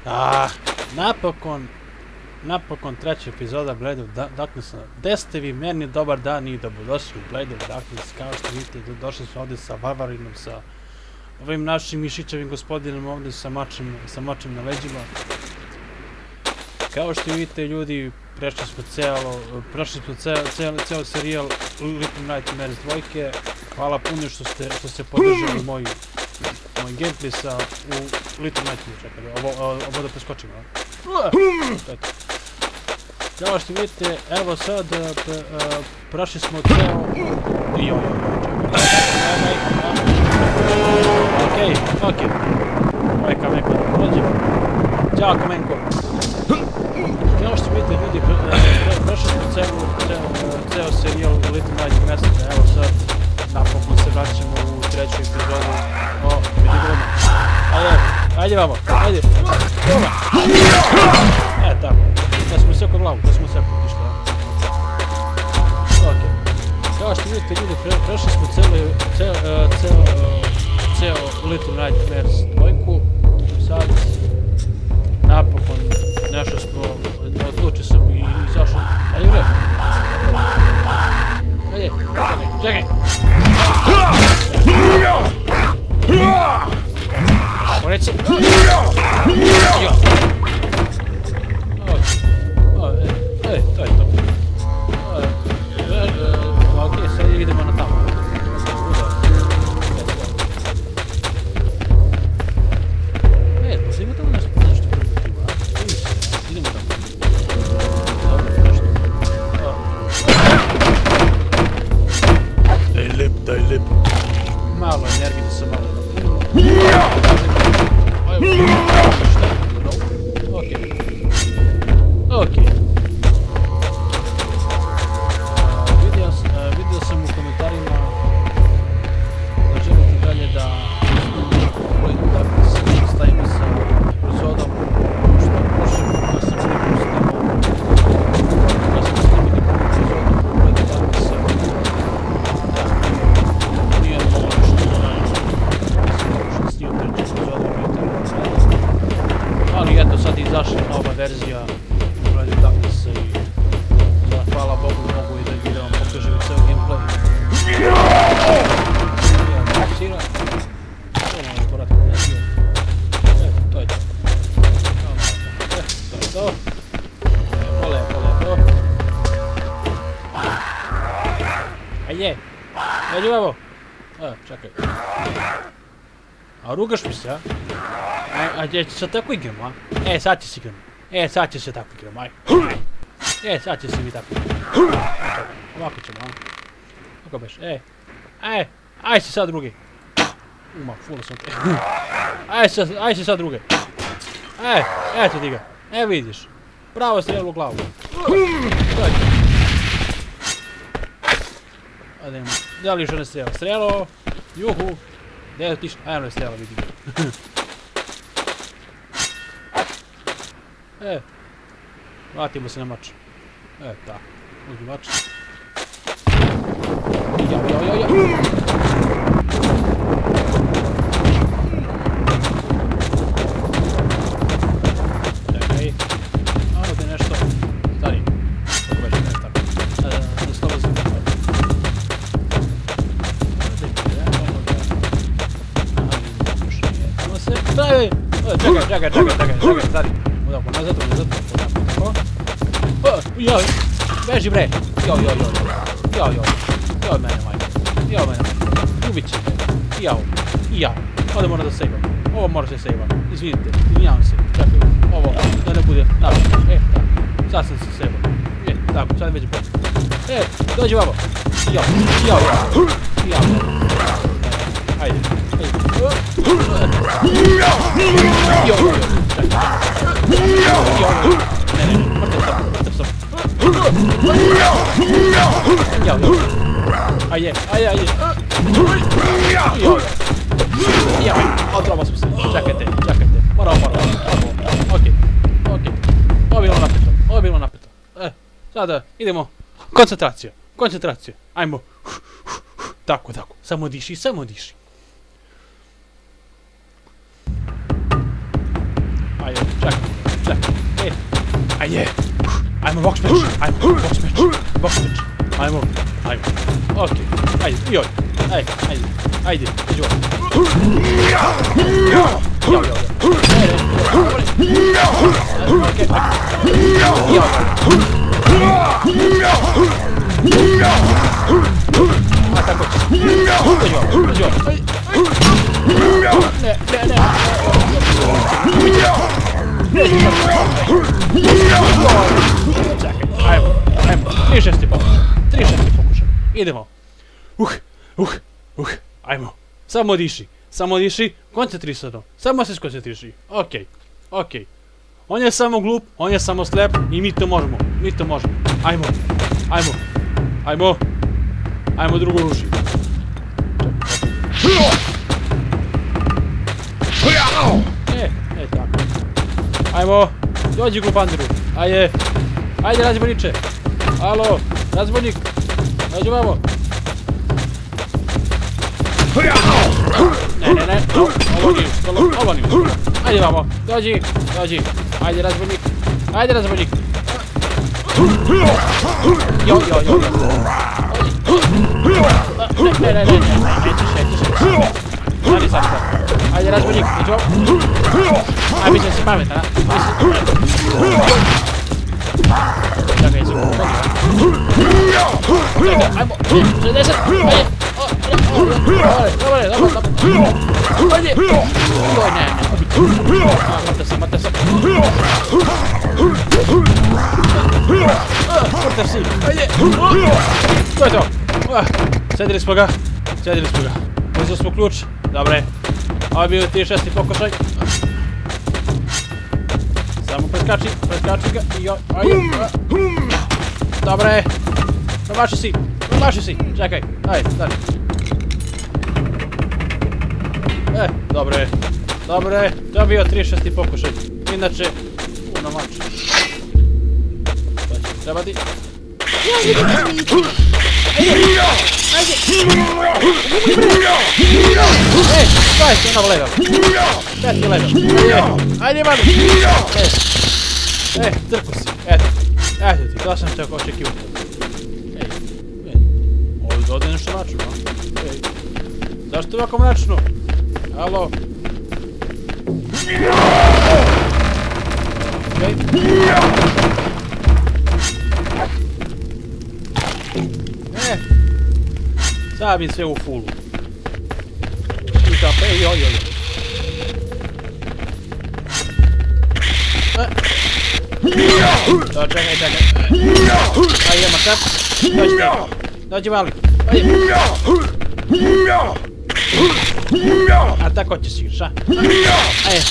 Ah, napokon treća epizoda Blade of Darknessa. Gde ste vi? Meni dobar dan i dobrodošli u Blade of Darkness. Kao što vidite, došli smo ovdje sa Varvarinom, sa ovim našim mišićevim gospodinom ovdje sa mačem na leđima. Kao što vidite, ljudi, prešli smo ceo serijal Little Nightmares 2. Hvala puno što ste podržali moj gameplay u Little Nightmares. Čekaj, ovo da preskočimo, kao što vidite, evo sad prošli smo ceo... Okej. Ovo je Kamenko da prođemo. Ćao Kamenko. Kao što vidite, ljudi, prošli smo ceo serijal Little Nightmares. Evo sad, napokon se vraćamo u treću epizodu. Vidi gluma. Ajde vamo, ajde. Tako. Da smo sekao glavu, ništa. Okej. Kao što vidite, ljudi, prešli smo ceo Little Nightmares 2. Sad, napokon, nešto smo, odlučio sam i izašao. Ajde, bre. Ajde, čekaj. Poreci. To je to. Okej, sad idemo na tamo. Možda ima tamo nešto primitivno, a? Idemo tamo. Dobro, nešto. Daj lep. Malo energije da sam malo napunio. Okej. Vidio sam u komentarima da želite dalje da stavimo sa epizodom što prošle da sam snimili epizodom nije mogo što snimio treću epizodu, ali eto sad je izašla nova verzija Blade of Darknessa i hvala Bogu mogu i da vam pokažem i ceo gameplay. To je to. Lepo. Ajde, ovo. Čekaj. A rugaš mi se, a? Ajde, sad tako igramo, a? Sad će se igramo. Sad će se tako igramo, aj. Sad će se mi tako igramo. Ovako ćemo, a? Kako beš, aj si sad drugi. Fulo sam te. Aj si sad drugi. Eto ti ga. Vidiš. Pravo strelo u glavu. Ajde, da li još one strela? Strelo. Juhu. Gdje je tišno? Ajmo je strela, vidi ga. Vratimo se na mač. Tako. Uzmi mač. Ja. Čekaj. Ovdje nešto. Stari. Kako već ne tako. Da slovo se tako. Čekaj, stari. Udako, nazad. Joj, beži bre. Joj mene majko. Ljubit će me. Jao. Ovdje moram da sejvam. Ovo mora se sejvam. Izvinite, izvinjavam se. Čekaj, ovo, da ne bude naravno. Tako. Sad sam se sejvam. Tako, sad već bolje. Dođi vamo. Jao. Ajde. Mrtav sam. Ajde. Otrova sam se. Čekajte. Moramo. Okej. Ovo je bilo napeto. Sada idemo. Koncentracija. Ajmo. Tako. Samo diši. Ajde, čekaj. Ajde. Ajmo box match. Ajmo. Okej. Ajde, joj. Ajde. Iđi ovo. Okej. A tako će. Iđi ovo. Ne. Čekaj, ajmo. 3-6 pokušaj. Idemo. Ajmo. Samo diši. Koncentrisano. Samo se skoncentriši. Okej. On je samo glup, on je samo slep i mi to možemo. Ajmo drugu ruši. Tako. Ajmo, dođi glupandiru. Ajde razbojniče. Alo, razbojnik. Dođi vamo. Ne, ovo nije. Ajde vamo, dođi. Ajde razbojnik. Jo. Ne, nećeš. Stani sad. Ajde razbojnik, neću ovo. Aj, mislim si pametan, a? Čekaj, ajmo, 60, ajde. Dobre. Ajde. Joj, ne. Mrtav sam. Mrtav si, ajde. To je to. Sedili smo ga. Uzeli smo ključ. Dobre. Ovo je bio 6. pokušaj. Samo preskači ga i ajde. Dobre. Promaši si. Čekaj. Ajde, stani. Dobre. To je bio 6. pokušaj. Inače, puno mač. Treba ti. Ajde. Daj se ono level. Peti level. Ajde, mani. Trku si. Eto ti, to sam te očekivao. Ovdje je nešto mračno, a? Zašto je ovako mračno? Alo? Sad mi sve u fullu. I kape, joj. Čekaj. Ajde, idemo sad. Dođi mali. Ajde. A tako ćeš igraš, a? Ajde,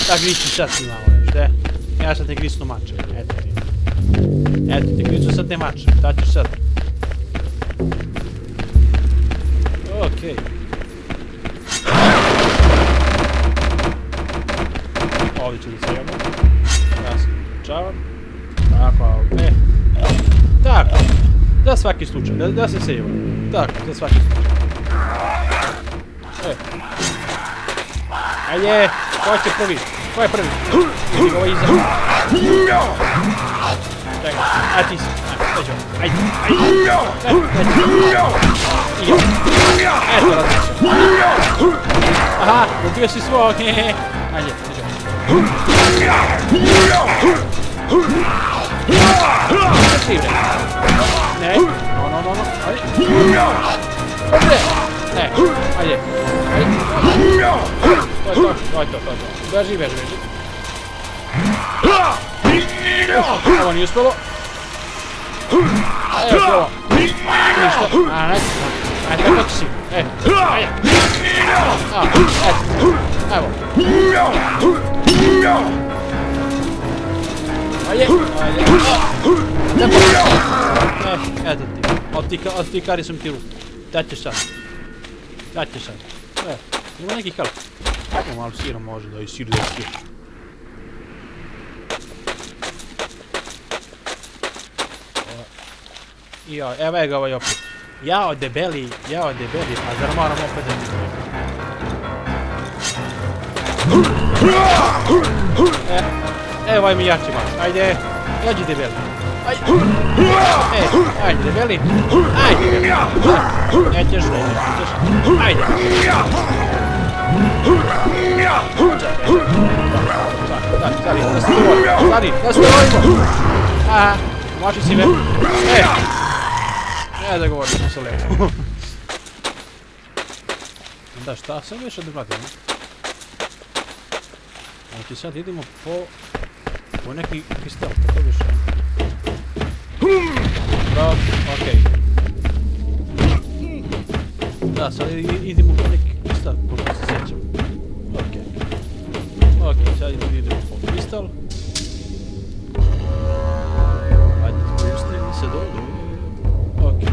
tak griči sad ti malo još, de? Ja sad te grisnu mače, eto ti grisu sad te mače, šta ćeš sad? Okej. Ovdje ću da se jemo. Ja se učavam. Tako, tako. Za svaki slučaj, da se sejeva. Tako, za svaki slučaj. Ajde, ko će prvi? Ko je prvi? Idi ovo iza. Čekaj, a ti si. Dođi ovo. Ajde. Eto, različno. Aha, dobio si svog. Ajde, dođi ovo. Ne, no. Ajde. Dobre. Ne, ajde. To je to. Beži. Ovo nije uspjelo. Evo, ništa. Ajde, kako si? Ajde. Evo. Ajde. Eto ti. Od ti kari sam ti ruku. Da ćeš sad. Ima neki kalp. Ajmo malo sira može da i sir da sir. Jao, evo ga ovaj opet. Jao debeli, a zar moram opet da ti Evo ovaj mi jači malo. Ajde. Dođi debeli. Ajde. Ajde debeli. Ajde debeli. Nećeš. Ajde. Stari, da se lovimo. Aha, maši si me. Ne da govorim da se lepo. Da, šta sam još odvratio? Znači sad idemo po neki kristal, to više. Dobro, okej. Da, sad idemo po neki kristal, koliko se sjećam. Okej, sad idemo po kristal. Ajde, spustim se dole. Okej.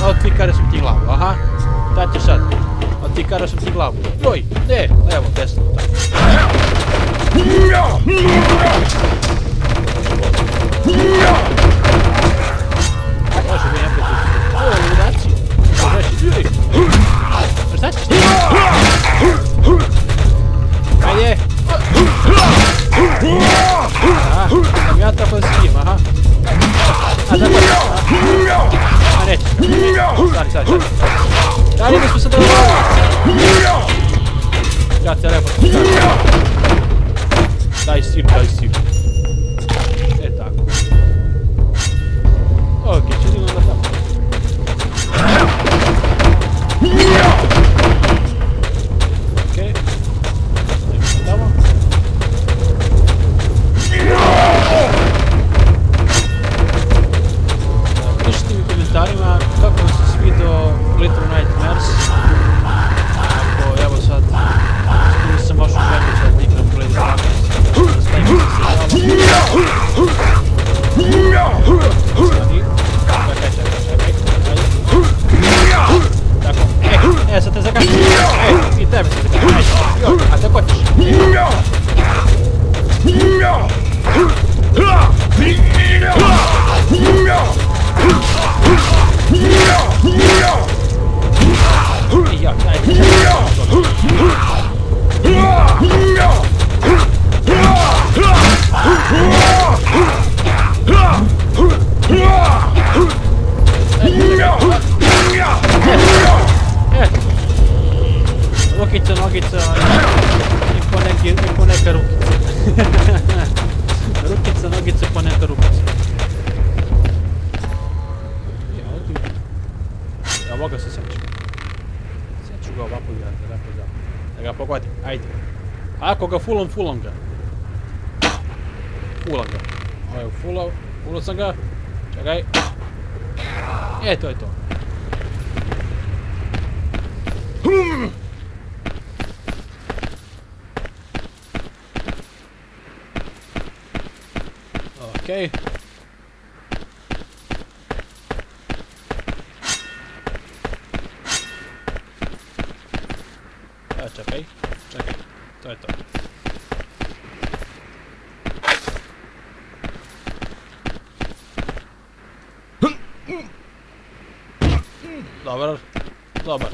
Otklikare sam ti glavu, aha. Da ćeš sad. Otklikare sam ti glavu. Joj, ne, evo, desno. Može mi naprijed. Ovo je ludaci. Šta ćeš ti? Ajde. Aha, sam ja tako s njim, aha. A tako je. A neće. Stari. Stari, mi smo se dovoljili. Ja te lepo. Daj sir. E tako. Okej, ćemo da tamo. Okej. Tamo. Pišite mi u komentarima kako vam se svidio Little Nightmares. Ako, evo sad, s tim sam baš u želju sad igram Blade 12. Stavim se Ja, Rukica, nogica i poneka rukica. Rukica, nogica, poneka rukica. Ja, ovoga se sećam. Seću ga ovako da ga pogodim. Ajde. Ako ga fulam ga. Fulam ga. Ovo je fulao sam ga. Čekaj. To je to. Okej. Czekaj. To je to. Dobar.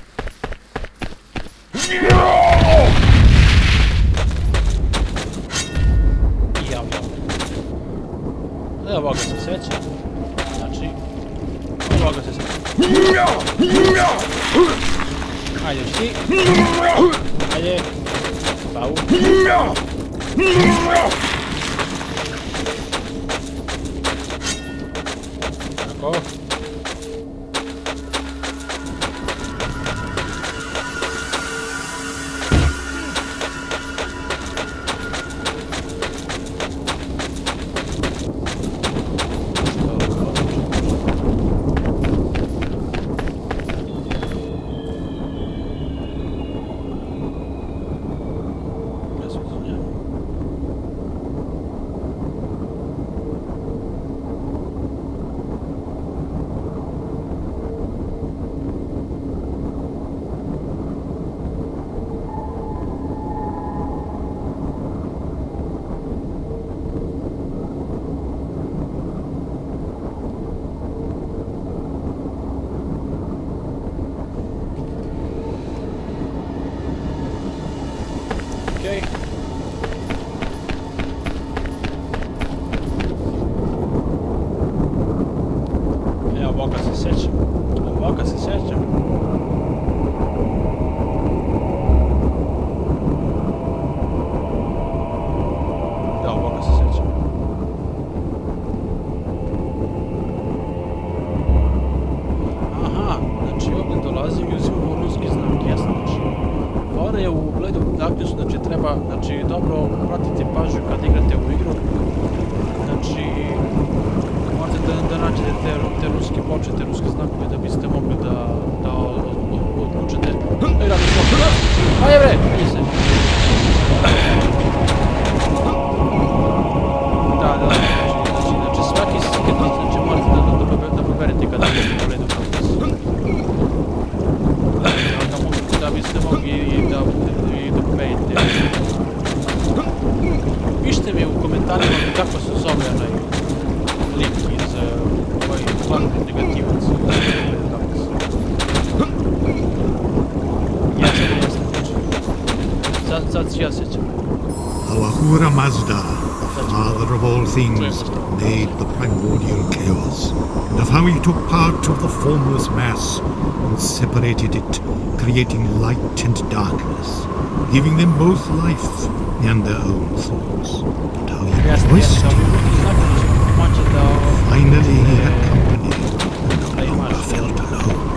Ovoga se seća. Znači, ovoga se seća. Ajde, još ti. Ajde. Pavu. Tako. Ovoga se sećam. Da, ovoga se sećam. Aha, znači ovdje dolazim i uzimamo ruski znak, jasno. Znači, fora je u Blade of Darkness, znači treba, dobro pratiti pažnju kad igrate u igru. Znači, morate da nađete te ruske ploče, te ruske znakove da biste mogli da odlučite. Radi smo. Ajde bre, vidi se. Znači svaki sekund, morate da proberete kada idete u Blade of Darkness. Da biste mogli i da proberete. Pišite mi u komentarima kako se zove onaj lik iz koji glavni negativac. Sad se ja sećam. Ahura Mazda, the father of all things, made the primordial chaos, and of how he took part of the formless mass and separated it, creating light and darkness, giving them both life and their own thoughts. But how he voiced finally he had company and no longer felt alone.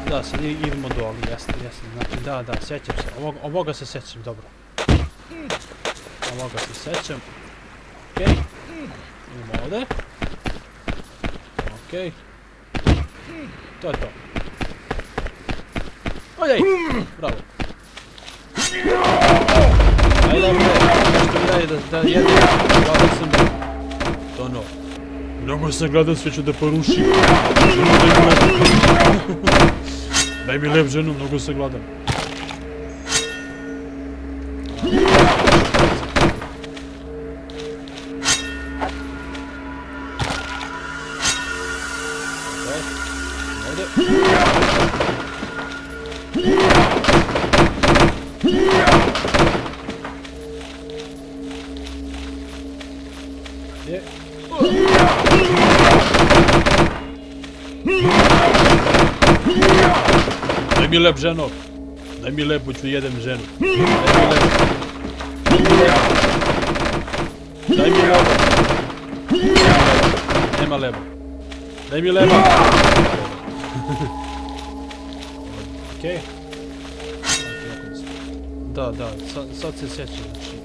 Da, sad idemo dole, jasno, znači da, sjećam se, ovoga se sjećam, dobro. Ovoga se sjećam. Okej. Idemo ovdje. Okej. To je to. Ojej! Bravo. Ajde bre, nešto mi daje da jedem, gledam sam tono. Mnogo sam gladan, sve ću da porušim. Ženu, daj mi lep. Daj mi lep, ženu, mnogo sam gladan. Daj mi lep, ženo. Daj mi lep, ću jedem ženu. Daj mi lep. Nema leba. Daj mi leba. Okej. Da, sad se sjećam, znači.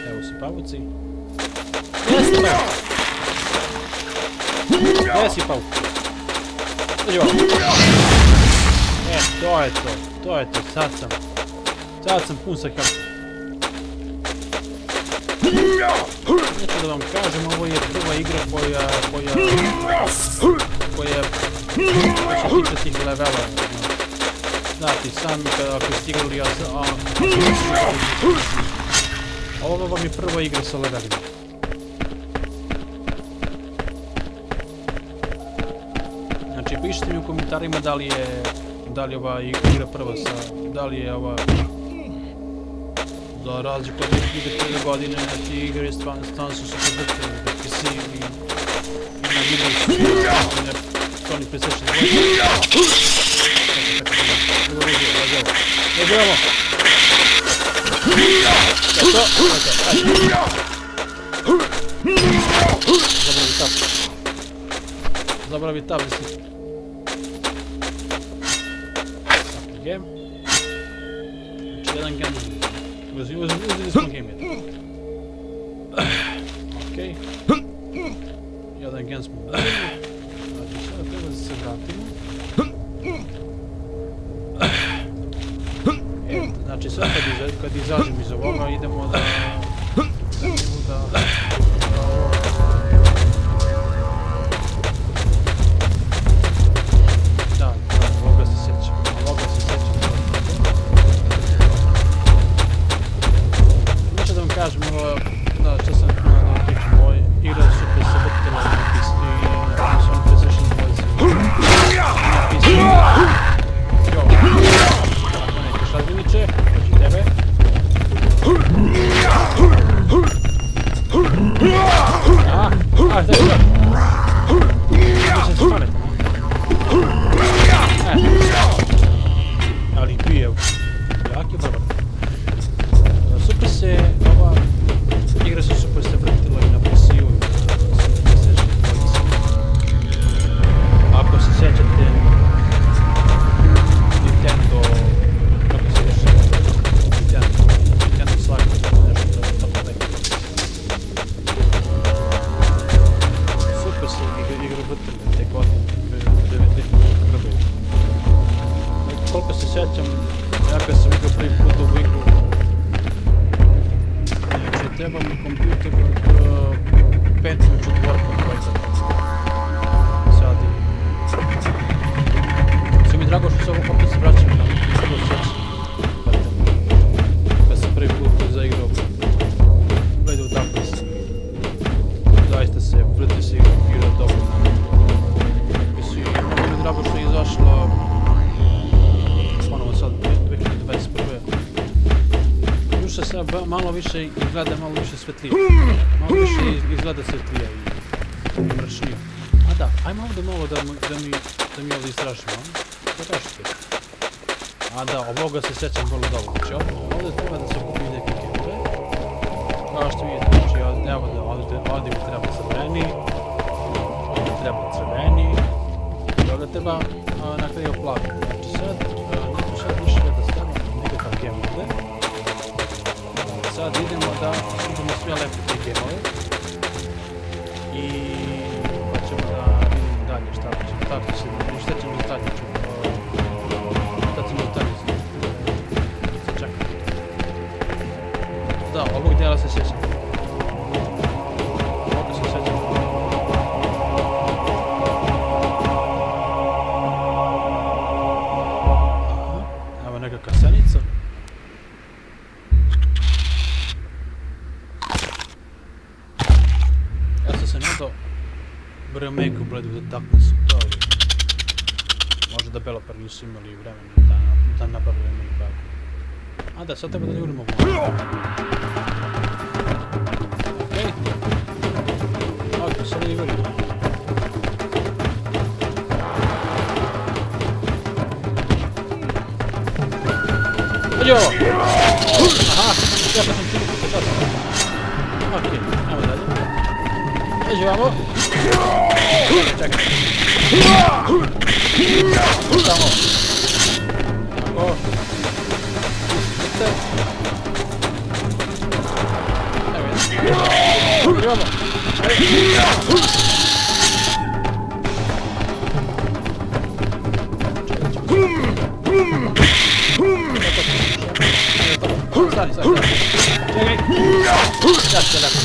Evo su pavuci. Jesi pavuci? Jesi pavuci? Dođi ovako. To je to, sad sam pun sa kartom. Neću da vam kažem, ovo je prva igra koja će tiče tih levela. Znate, sami ako ste igrali, ovo vam je prva igra sa levelima. Znači, pišite mi u komentarima da li je ova igra prva sa, da li je ova za razliku od 2000 godine, znači igre stvarno su super brzo, da PC i na Windows i na Sony PlayStation 2. Ne gledamo! Zaboravi tab, mislim. Game. Znači, jedan game. Uzeli smo game jedan. Okej. Jedan game smo uzeli. Znači, sada treba da se vratimo. Znači, sad kad izađem iz ovoga, idemo da... Kažem, da, što sam da pričam, ovo igra su koje se vrtila na PC i na Sony PlayStation 2. Na PC. Jo, ako neke šazviliće, hoći tebe. Daj šta? Mislim se pametno. Ali dvije, jak je barbar. Super se, ova igra su super se vrtila i na PC-u i na PlayStation 2. Ako se sjećate Nintendo, kako se još Nintendo Slug, nešto tako neko. Super se igra vrtila te godine, 2001. Koliko se sjećam, ja kad sam igrao prvi put u igru, treba mi kompjuter Pentium 4 sad i... Sve mi drago što se ovo opet se vraćam na prvo sjećam. Kad sam prvi put zaigrao Blade of Darkness. Zaista se vrti se igra dobro. Mislim, mnogo mi drago što je izašla ponovo sad 2021. Duša se malo više izgleda, malo više svetlije. Malo više izgleda svetlije i mračnije. A da, ajmo ovdje malo da mi ovdje istražimo. Što kažete? A da, ovoga se sjećam vrlo dobro. Znači ovdje treba da se kupi neke kempe. Kao što vidite, znači ovdje mi treba crveni. Ovdje treba crveni. I ovdje treba na kraju plavi. Znači sad, neću sad više da stavim nekakav gem ovdje. Sad idemo da idemo sve lepe te gemove i pa ćemo da vidimo dalje šta ćemo, tako se šta ćemo dalje sad čekam. Da, ovog dijela se sjećam. Ovog se sjećam. se nadao remake u Blade with the Darkness, to ali možda developer nisu imali vremena da naprave remake bagu. A da, sad treba da jurimo malo. Ok, sad da jurimo. Dođi ovo! Aha, ja sam čini puta časa. Ok, ajmo dalje. Dođi ovamo. Čekaj. Tamo. Tako. Vidite. Evo jedan. Dođi ovamo. Stani. Čekaj. Ja ću te tako.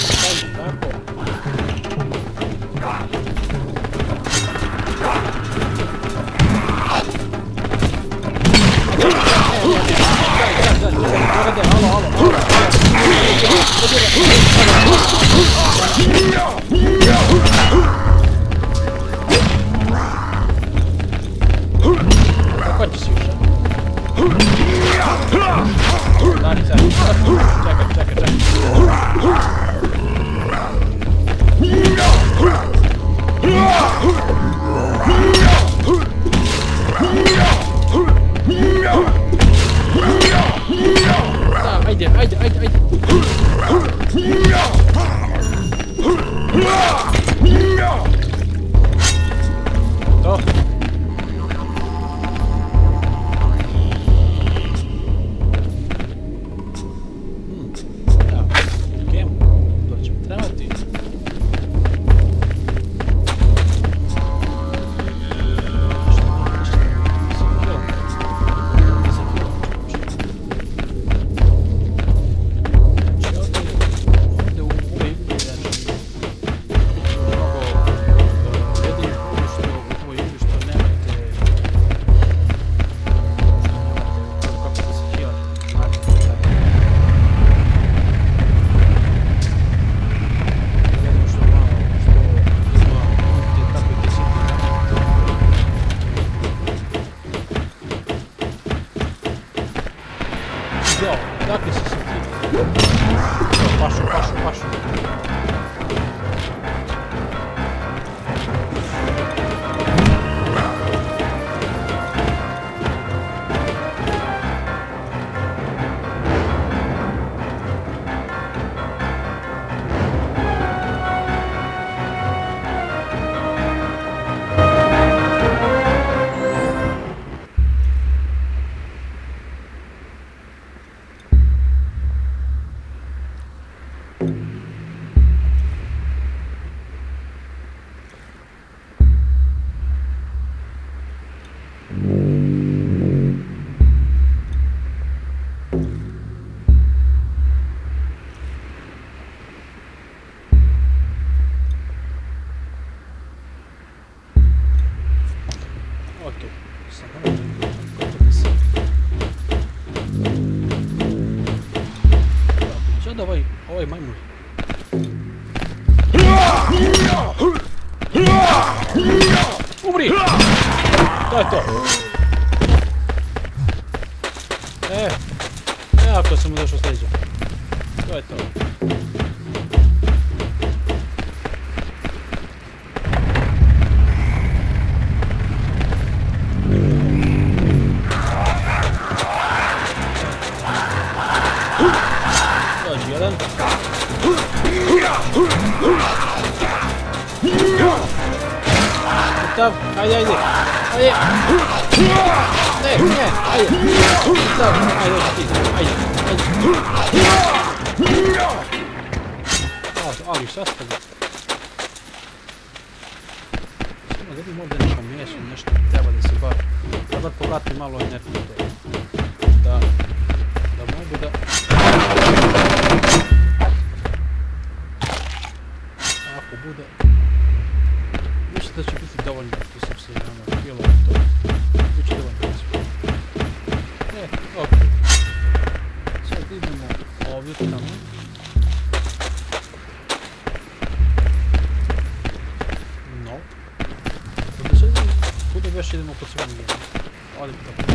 Konči si još, Čekaj. Ajde. To. Dakle se ti. Pašu. Sad ovaj majmun. Umri! To je to. Ako sam mu došao sljeđa. To je to. Dođi jedan. Stav, ajde. Ne, ajde. Stav, ajde. Ali sastavi. Samo da vidim ovdje neko mjesto, nešto treba da se bar povrati malo energiju to. Da mogu da... Ako bude... Mislim da će biti dovoljno što sam se htjelo to. Biće dovoljno. Ok. Sad idemo ovdje tamo. još idemo po svojom genu. Ovdje po to.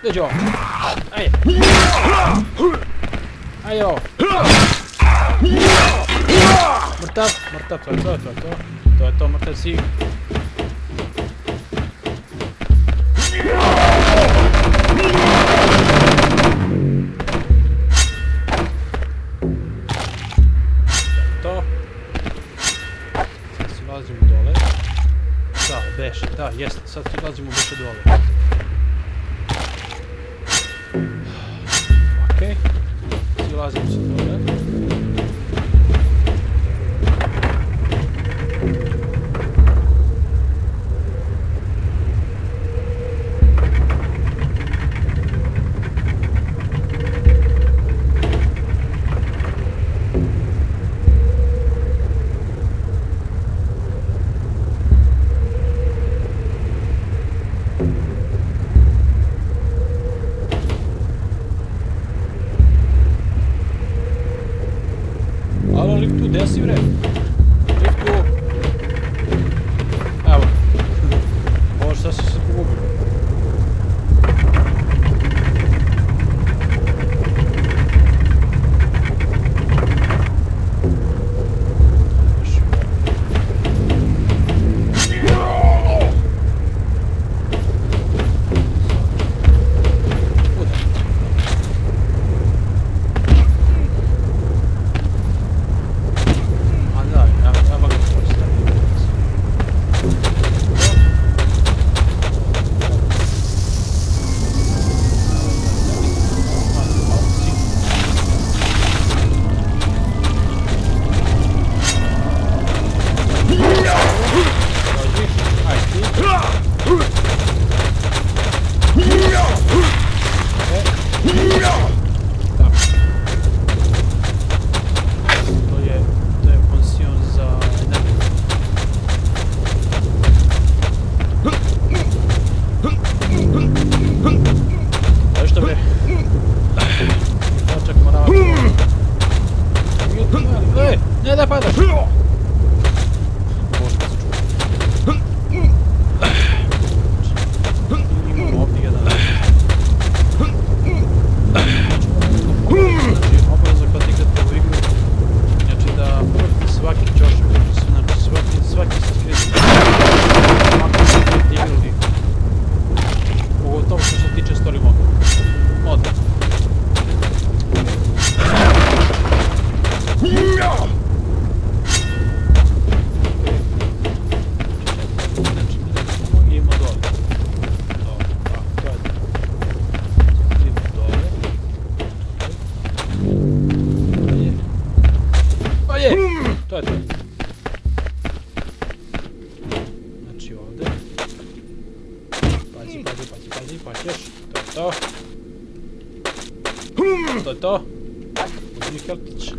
Dođi ovo. Ajde. Ajde ovo. Mrtav, to je to. To je to, mrtav si. To. Sad silazimo dole. Da, beše, da, jeste, sad silazimo beše dole. Okej. Silazimo se dole. Alo, lift tu, gdje si bre? Lift tu. Evo. Ovo šta si se pogubio. Ne da padaš! Imamo ovdje jedan. Znači, obavezno kad igrate u igru, znači da provjerite svaki ćošak, znači svaki skrit. Ako ste igrali, pogotovo što se tiče story moda. To je to. Znači ovdje. Pazi, još. To je to. To je to. Uzmi heltić.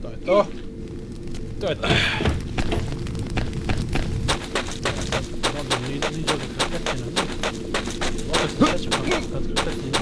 To je to. To je to. Niđe ovdje kaketne na njih. Ovdje se srećemo kad kaketne njih.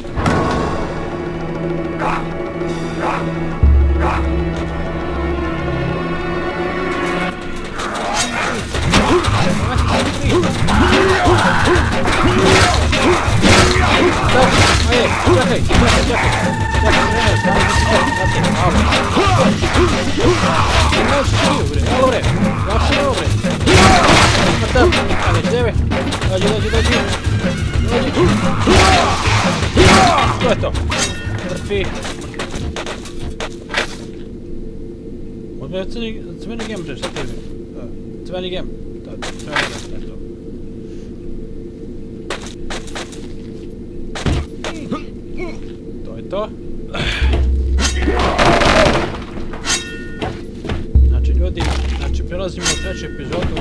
To je to. Mrtvi. Možda je crveni gem, šta ti je? Crveni gem. Crveni gem, to je to. Znači ljudi, prelazimo u treću epizodu.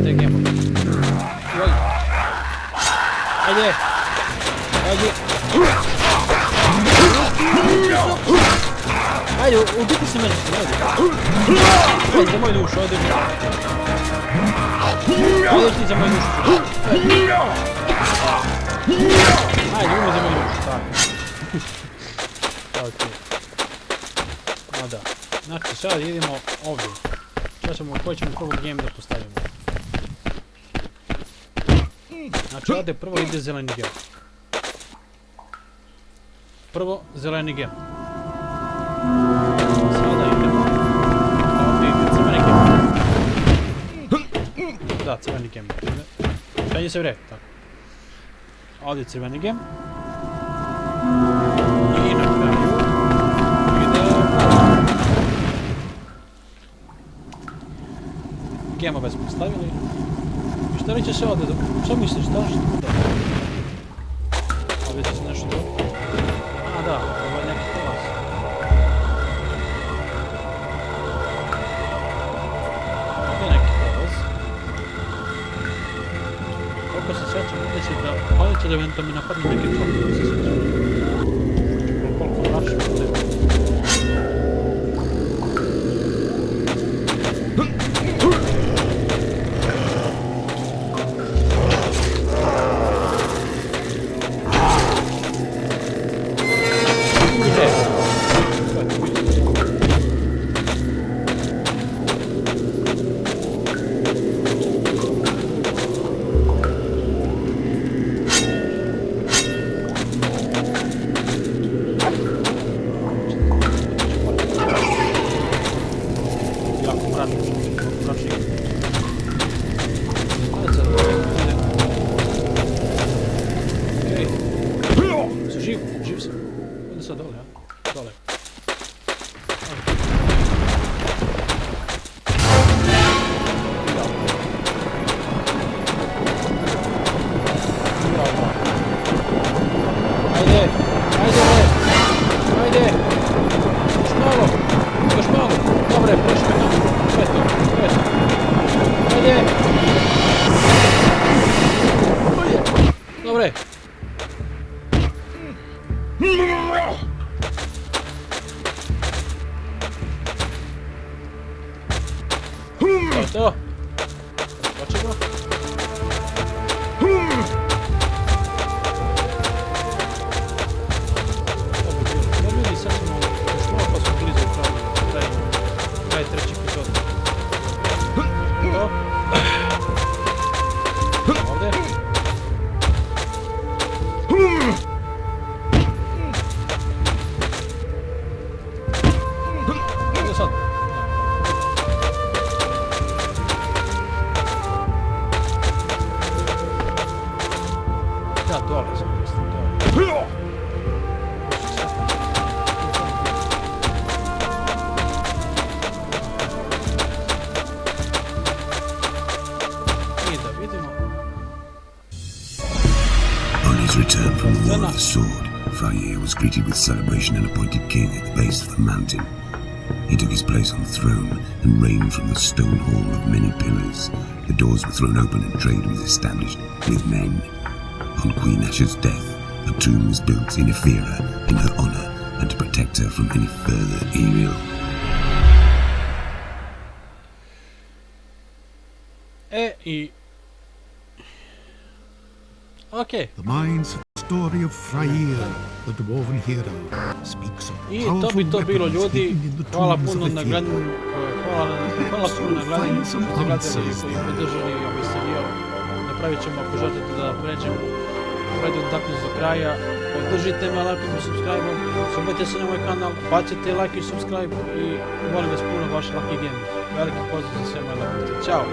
te gemove. Ajde! Ajde! Ajde, ubiti se mene, ajde. Ajde, za moju dušu, ajde. Ajde ti za moju dušu. Ajde, umri za moju dušu, tako. Ok. A da. Znači, sad idemo ovdje. Sad ćemo, koji ćemo prvo game da postavimo. Znači, ovdje prvo ide zeleni game. Prvo, zeleni game. Sada idemo. Ovdje ide crveni game. Da, crveni game. Penji se vre, tako. Ovdje crveni game. I na kraju ide gemove smo stavili. I šta li će se ovdje? Šta misliš, da? Što bude? Ovdje će se nešto dobro. A da, ovo je neki klas. Ovdje je neki klas. Koliko se sjećam, ovdje će da mi napadne neki čovjek, da se sjećam. Koliko marš ovdje. Živ sam. Onda sad dole, ja? Dole. Ajde! Ajde! Ajde! Još malo! Još malo! Dobre, prešli nam. Sve to. Ajde! Dobre! To. Počemo. Da ljudi, sad ćemo još malo pa smo blizu kraj treći epizod. To. Ovdje. Ovdje sad. Da, dole sam mislim, dole. I da vidimo. On his return from the War of the Sword, Freyr was greeted with celebration and appointed king at the base of the mountain. He took his place on the throne and reigned from the stone hall of many pillars. The doors were thrown open and trade was established with men. On Queen Asher's death, a tomb was built in Ephyra in her honor and to protect her from any further evil. Okay. The mind's story of Freyr, the dwarven hero, speaks of I powerful to bi to bilo weapons ljudi. hidden in the Hvala tombs puno of na Ephyra. gledanju. Hvala puno na gledanju. Što ste gledali, koji podržali ovaj serijal. Napravit ćemo ako želite da pređemo takvim do kraja. Podržite me lajkom i subscribe-om. Subite se na moj kanal, bacite like i subscribe i molim vas puno vaš Lucky Gaming. Veliki pozdrav za sve moje lajkovce. Ćao!